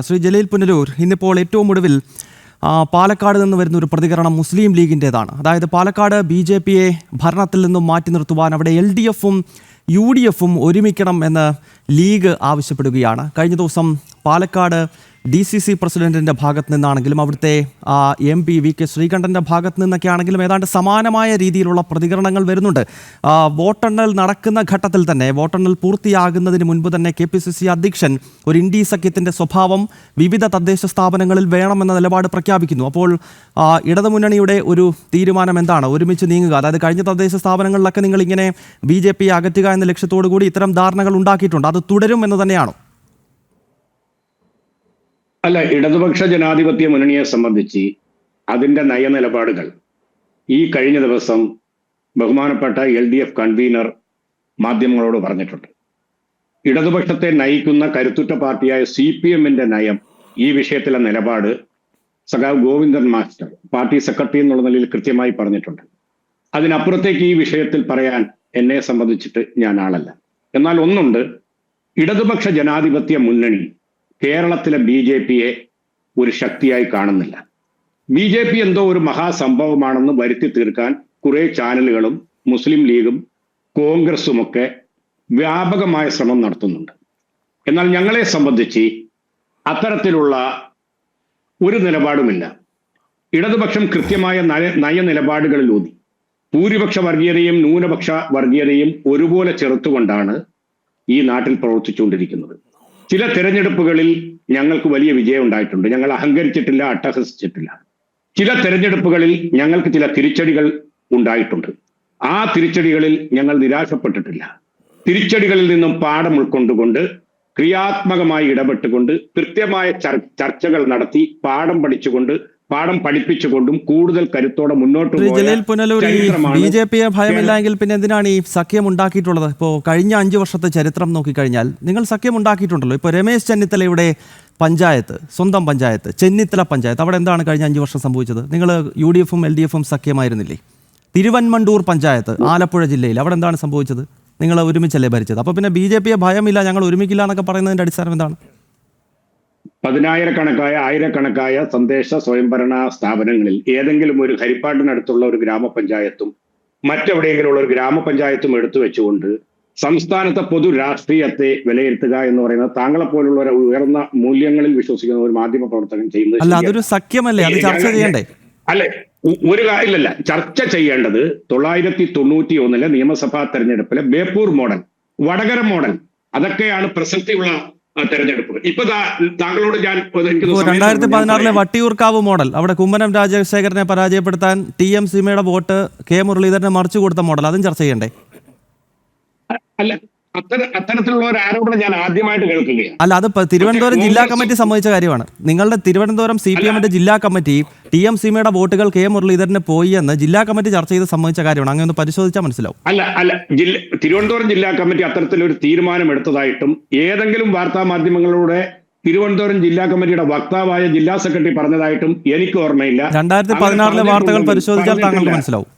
ശ്രീ ജലീൽ പുനലൂർ, ഇന്നിപ്പോൾ ഏറ്റവും ഒടുവിൽ പാലക്കാട് നിന്ന് വരുന്ന ഒരു പ്രതികരണം മുസ്ലിം ലീഗിൻ്റെതാണ്. അതായത് പാലക്കാട് BJP-യെ ഭരണത്തിൽ നിന്നും മാറ്റി നിർത്തുവാൻ അവിടെ LDF-ഉം UDF-ഉം ഒരുമിക്കണം എന്ന് ലീഗ് ആവശ്യപ്പെടുകയാണ്. കഴിഞ്ഞ ദിവസം പാലക്കാട് DCC പ്രസിഡന്റിൻ്റെ ഭാഗത്ത് നിന്നാണെങ്കിലും അവിടുത്തെ MP VK ശ്രീകണ്ഠൻ്റെ ഭാഗത്ത് നിന്നൊക്കെ ആണെങ്കിലും ഏതാണ്ട് സമാനമായ രീതിയിലുള്ള പ്രതികരണങ്ങൾ വരുന്നുണ്ട്. വോട്ടെണ്ണൽ നടക്കുന്ന ഘട്ടത്തിൽ തന്നെ, വോട്ടെണ്ണൽ പൂർത്തിയാകുന്നതിന് മുൻപ് തന്നെ KPCC അധ്യക്ഷൻ ഒരു ഇന്ത്യ സഖ്യത്തിൻ്റെ സ്വഭാവം വിവിധ തദ്ദേശ സ്ഥാപനങ്ങളിൽ വേണമെന്ന നിലപാട് പ്രഖ്യാപിക്കുന്നു. അപ്പോൾ ഇടതുമുന്നണിയുടെ ഒരു തീരുമാനം എന്താണ്? ഒരുമിച്ച് നീങ്ങുക, അതായത് കഴിഞ്ഞ തദ്ദേശ സ്ഥാപനങ്ങളിലൊക്കെ നിങ്ങൾ ഇങ്ങനെ BJP-യെ അകറ്റുക എന്ന ലക്ഷ്യത്തോടു കൂടി ഇത്തരം ധാരണകൾ ഉണ്ടാക്കിയിട്ടുണ്ട്. അത് തുടരും എന്ന് തന്നെയാണോ? അല്ല, ഇടതുപക്ഷ ജനാധിപത്യ മുന്നണിയെ സംബന്ധിച്ച് അതിൻ്റെ നയനിലപാടുകൾ ഈ കഴിഞ്ഞ ദിവസം ബഹുമാനപ്പെട്ട LDF കൺവീനർ മാധ്യമങ്ങളോട് പറഞ്ഞിട്ടുണ്ട്. ഇടതുപക്ഷത്തെ നയിക്കുന്ന കരുത്തുറ്റ പാർട്ടിയായ CPM-ന്റെ നയം, ഈ വിഷയത്തിലെ നിലപാട് സഖാവ് ഗോവിന്ദൻ മാസ്റ്റർ പാർട്ടി സെക്രട്ടറി എന്നുള്ള നിലയിൽ കൃത്യമായി പറഞ്ഞിട്ടുണ്ട്. അതിനപ്പുറത്തേക്ക് ഈ വിഷയത്തിൽ പറയാൻ എന്നെ സംബന്ധിച്ചിട്ട് ഞാൻ ആളല്ല. എന്നാൽ ഒന്നുണ്ട്, ഇടതുപക്ഷ ജനാധിപത്യ മുന്നണി കേരളത്തിലെ BJP-യെ ഒരു ശക്തിയായി കാണുന്നില്ല. BJP എന്തോ ഒരു മഹാസംഭവമാണെന്ന് വരുത്തി തീർക്കാൻ കുറെ ചാനലുകളും മുസ്ലിം ലീഗും കോൺഗ്രസുമൊക്കെ വ്യാപകമായ ശ്രമം നടത്തുന്നുണ്ട്. എന്നാൽ ഞങ്ങളെ സംബന്ധിച്ച് അത്തരത്തിലുള്ള ഒരു നിലപാടുമില്ല. ഇടതുപക്ഷം കൃത്യമായ നയനിലപാടുകളിലൂന്നി ഭൂരിപക്ഷ വർഗീയതയും ന്യൂനപക്ഷ വർഗീയതയും ഒരുപോലെ ചെറുത്തുകൊണ്ടാണ് ഈ നാട്ടിൽ പ്രവർത്തിച്ചുകൊണ്ടിരിക്കുന്നത്. ചില തെരഞ്ഞെടുപ്പുകളിൽ ഞങ്ങൾക്ക് വലിയ വിജയം ഉണ്ടായിട്ടുണ്ട്. ഞങ്ങൾ അഹങ്കരിച്ചിട്ടില്ല, അട്ടഹസിച്ചിട്ടില്ല. ചില തെരഞ്ഞെടുപ്പുകളിൽ ഞങ്ങൾക്ക് ചില തിരിച്ചടികൾ ഉണ്ടായിട്ടുണ്ട്. ആ തിരിച്ചടികളിൽ ഞങ്ങൾ നിരാശപ്പെട്ടിട്ടില്ല. തിരിച്ചടികളിൽ നിന്നും പാഠം ഉൾക്കൊണ്ടുകൊണ്ട് ക്രിയാത്മകമായി ഇടപെട്ടുകൊണ്ട് കൃത്യമായ ചർച്ചകൾ നടത്തി പാഠം പഠിപ്പിച്ചുകൊണ്ടും കൂടുതൽ കരുത്തോടെ മുന്നോട്ട് ജലീൽ പുനലൂർ, BJP-യെ ഭയമില്ലെങ്കിൽ പിന്നെ എന്തിനാണ് ഈ സഖ്യം ഉണ്ടാക്കിയിട്ടുള്ളത്? ഇപ്പോൾ കഴിഞ്ഞ 5 വർഷത്തെ ചരിത്രം നോക്കിക്കഴിഞ്ഞാൽ നിങ്ങൾ സഖ്യം ഉണ്ടാക്കിയിട്ടുണ്ടല്ലോ. ഇപ്പോൾ രമേശ് ചെന്നിത്തലയുടെ പഞ്ചായത്ത്, സ്വന്തം പഞ്ചായത്ത് ചെന്നിത്തല പഞ്ചായത്ത്, അവിടെ എന്താണ് കഴിഞ്ഞ 5 വർഷം സംഭവിച്ചത്? നിങ്ങൾ UDF-ഉം LDF-ഉം സഖ്യമായിരുന്നില്ലേ? തിരുവൻമണ്ടൂർ പഞ്ചായത്ത് ആലപ്പുഴ ജില്ലയിൽ, അവിടെ എന്താണ് സംഭവിച്ചത്? നിങ്ങൾ ഒരുമിച്ചല്ലേ ഭരിച്ചത്? അപ്പോൾ പിന്നെ BJP-യെ ഭയമില്ല, ഞങ്ങൾ ഒരുമിക്കില്ല എന്നൊക്കെ പറയുന്നതിൻ്റെ അടിസ്ഥാനം എന്താണ്? ആയിരക്കണക്കായ തദ്ദേശ സ്വയംഭരണ സ്ഥാപനങ്ങളിൽ ഏതെങ്കിലും ഒരു ഹരിപ്പാട്ടിനടുത്തുള്ള ഒരു ഗ്രാമപഞ്ചായത്തും മറ്റെവിടെയെങ്കിലുള്ള ഒരു ഗ്രാമപഞ്ചായത്തും എടുത്തു വെച്ചുകൊണ്ട് സംസ്ഥാനത്തെ പൊതു രാഷ്ട്രീയത്തെ വിലയിരുത്തുക എന്ന് പറയുന്നത് താങ്കളെ പോലുള്ള ഒരു ഉയർന്ന മൂല്യങ്ങളിൽ വിശ്വസിക്കുന്ന ഒരു മാധ്യമ പ്രവർത്തകൻ ചെയ്യുന്നത് അല്ല. അതൊരു സഖ്യമല്ലേ, അത് ചർച്ച ചെയ്യണ്ടേ? അല്ലെ, ഒരു കാര്യമില്ല. ചർച്ച ചെയ്യേണ്ടത് 1991 നിയമസഭാ തെരഞ്ഞെടുപ്പിലെ ബേപ്പൂർ മോഡൽ, വടകര മോഡൽ, അതൊക്കെയാണ് പ്രസക്തിയുള്ള തെരഞ്ഞെടുപ്പുകൾ. ഇപ്പൊ താങ്കളോട് ഞാൻ 2016 വട്ടിയൂർക്കാവ് മോഡൽ, അവിടെ കുമ്മനം രാജശേഖരനെ പരാജയപ്പെടുത്താൻ TM സീമയുടെ വോട്ട് K മുരളീധരനെ മറിച്ചു കൊടുത്ത മോഡൽ, അതും ചർച്ച ചെയ്യണ്ടേ? അല്ല, അത്തരത്തിലുള്ള ഒരു ആരോപണം ഞാൻ ആദ്യമായിട്ട് കേൾക്കുകയാണ്. അല്ല, അത് തിരുവനന്തപുരം ജില്ലാ കമ്മിറ്റി സംബന്ധിച്ച കാര്യമാണ്. നിങ്ങളുടെ തിരുവനന്തപുരം CPM-ന്റെ ജില്ലാ കമ്മിറ്റി TM സീമയുടെ വോട്ടുകൾ K മുരളീധരന് പോയി എന്ന് ജില്ലാ കമ്മിറ്റി ചർച്ച ചെയ്ത് സംബന്ധിച്ച കാര്യമാണ്. അങ്ങനെ ഒന്ന് പരിശോധിച്ചാൽ മനസ്സിലാവും. അല്ല, തിരുവനന്തപുരം ജില്ലാ കമ്മിറ്റി അത്തരത്തിലൊരു തീരുമാനം എടുത്തതായിട്ടും ഏതെങ്കിലും വാർത്താ മാധ്യമങ്ങളിലൂടെ തിരുവനന്തപുരം ജില്ലാ കമ്മിറ്റിയുടെ വക്താവായ ജില്ലാ സെക്രട്ടറി പറഞ്ഞതായിട്ടും എനിക്ക് ഓർമ്മയില്ല. 2016 വാർത്തകൾ പരിശോധിച്ചാൽ താങ്കൾക്ക് മനസ്സിലാവും.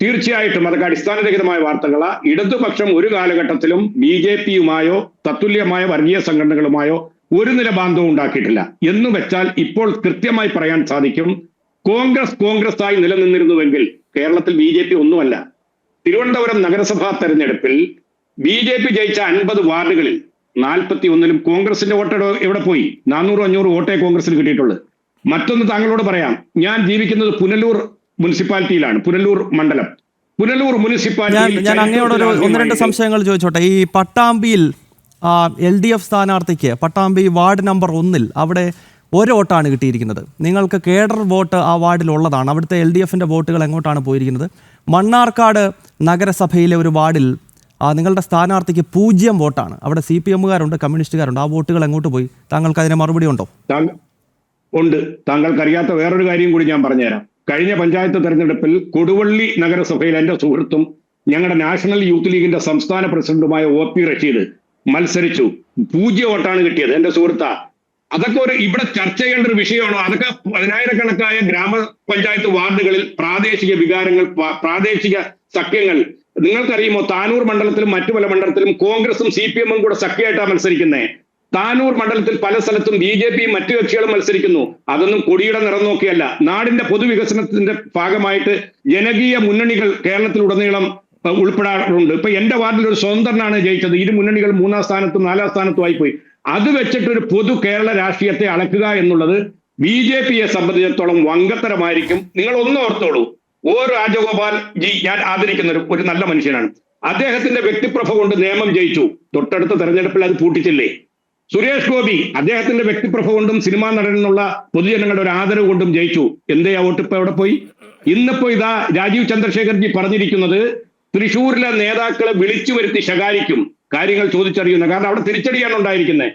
തീർച്ചയായിട്ടും അതൊക്കെ അടിസ്ഥാനരഹിതമായ വാർത്തകളാ. ഇടതുപക്ഷം ഒരു കാലഘട്ടത്തിലും BJP-യുമായോ തത്തുല്യമായ വർഗീയ സംഘടനകളുമായോ ഒരു നിലബാന്ധവും ഉണ്ടാക്കിയിട്ടില്ല എന്ന് വെച്ചാൽ ഇപ്പോൾ കൃത്യമായി പറയാൻ സാധിക്കും, കോൺഗ്രസ് ആയി നിലനിന്നിരുന്നുവെങ്കിൽ കേരളത്തിൽ BJP ഒന്നുമല്ല. തിരുവനന്തപുരം നഗരസഭാ തെരഞ്ഞെടുപ്പിൽ BJP ജയിച്ച 50 വാർഡുകളിൽ 41-ലും കോൺഗ്രസിന്റെ വോട്ട് എവിടെ പോയി? 400-500 വോട്ടേ കോൺഗ്രസിന് കിട്ടിയിട്ടുള്ളത്. മറ്റൊന്ന് താങ്കളോട് പറയാം, ഞാൻ ജീവിക്കുന്നത് പുനലൂർ മുനിസിപ്പാലിറ്റിയിലാണ്, പുനലൂർ മണ്ഡലം. പുനലൂർ മുനിസിപ്പാലിറ്റി, ഞാൻ അങ്ങയോട് 1-2 സംശയങ്ങൾ ചോദിച്ചോട്ടെ. ഈ പട്ടാമ്പിയിൽ LDF സ്ഥാനാർത്ഥിക്ക് പട്ടാമ്പി വാർഡ് നമ്പർ 1-ൽ അവിടെ ഒരു വോട്ടാണ് കിട്ടിയിരിക്കുന്നത്. നിങ്ങൾക്ക് കേഡർ വോട്ട് ആ വാർഡിലുള്ളതാണ്. അവിടുത്തെ LDF-ന്റെ വോട്ടുകൾ എങ്ങോട്ടാണ് പോയിരിക്കുന്നത്? മണ്ണാർക്കാട് നഗരസഭയിലെ ഒരു വാർഡിൽ നിങ്ങളുടെ സ്ഥാനാർത്ഥിക്ക് 0 വോട്ടാണ്. അവിടെ CPM-കാരുണ്ട്, കമ്മ്യൂണിസ്റ്റുകാരുണ്ട്. ആ വോട്ടുകൾ എങ്ങോട്ട് പോയി? താങ്കൾക്ക് അതിന് മറുപടി ഉണ്ടോ? ഉണ്ട്. താങ്കൾക്കറിയാത്ത വേറൊരു കാര്യം കൂടി ഞാൻ പറഞ്ഞുതരാം. കഴിഞ്ഞ പഞ്ചായത്ത് തെരഞ്ഞെടുപ്പിൽ കൊടുവള്ളി നഗരസഭയിൽ എൻ്റെ സുഹൃത്തും ഞങ്ങളുടെ നാഷണൽ യൂത്ത് ലീഗിന്റെ സംസ്ഥാന പ്രസിഡന്റുമായ OP റഷീദ് മത്സരിച്ചു. 0 വോട്ടാണ് കിട്ടിയത്. എൻ്റെ സുഹൃത്താ, അതൊക്കെ ഇവിടെ ചർച്ച ചെയ്യേണ്ട ഒരു വിഷയമാണോ? അതൊക്കെ 10,000-കണക്കായ ഗ്രാമപഞ്ചായത്ത് വാർഡുകളിൽ പ്രാദേശിക വികാരങ്ങൾ, പ്രാദേശിക സഖ്യങ്ങൾ. നിങ്ങൾക്കറിയുമോ, താനൂർ മണ്ഡലത്തിലും മറ്റു പല മണ്ഡലത്തിലും കോൺഗ്രസും CPM-ഉം കൂടെ സഖ്യമായിട്ടാണ് മത്സരിക്കുന്നത്. താനൂർ മണ്ഡലത്തിൽ പല സ്ഥലത്തും BJPയും മറ്റു കക്ഷികളും മത്സരിക്കുന്നു. അതൊന്നും കൊടിയുടെ നിറം നോക്കിയല്ല. നാടിന്റെ പൊതുവികസനത്തിന്റെ ഭാഗമായിട്ട് ജനകീയ മുന്നണികൾ കേരളത്തിലുടനീളം ഉൾപ്പെടാറുണ്ട്. ഇപ്പൊ എന്റെ വാർഡിൽ ഒരു സ്വതന്ത്രനാണ് ജയിച്ചത്. ഇരു മുന്നണികൾ 3-ാം സ്ഥാനത്തും 4-ാം സ്ഥാനത്തും ആയിപ്പോയി. അത് വെച്ചിട്ട് ഒരു പൊതു കേരള രാഷ്ട്രീയത്തെ അളക്കുക എന്നുള്ളത് BJPയെ സംബന്ധിച്ചിടത്തോളം വങ്കത്തരമായിരിക്കും. നിങ്ങൾ ഒന്ന് ഓർത്തോളൂ, രാജഗോപാൽ ജി ഞാൻ ആദരിക്കുന്ന ഒരു നല്ല മനുഷ്യനാണ്. അദ്ദേഹത്തിന്റെ വ്യക്തിപ്രഭ കൊണ്ട് നിയമം ജയിച്ചു. തൊട്ടടുത്ത തെരഞ്ഞെടുപ്പിൽ അത് പൂട്ടിച്ചില്ലേ? സുരേഷ് ഗോപി അദ്ദേഹത്തിന്റെ വ്യക്തിപ്രഭ കൊണ്ടും സിനിമാ നടനെന്നുള്ള പൊതുജനങ്ങളുടെ ഒരു ആദരവ് കൊണ്ടും ജയിച്ചു. എന്തേ ആ വോട്ട് ഇപ്പൊ എവിടെ പോയി? ഇന്നിപ്പോ ഇതാ രാജീവ് ചന്ദ്രശേഖർജി പറഞ്ഞിരിക്കുന്നത് തൃശ്ശൂരിലെ നേതാക്കളെ വിളിച്ചു വരുത്തി ശകാരിക്കും, കാര്യങ്ങൾ ചോദിച്ചറിയുന്ന. കാരണം അവിടെ തിരിച്ചടിയാണ് ഉണ്ടായിരിക്കുന്നത്.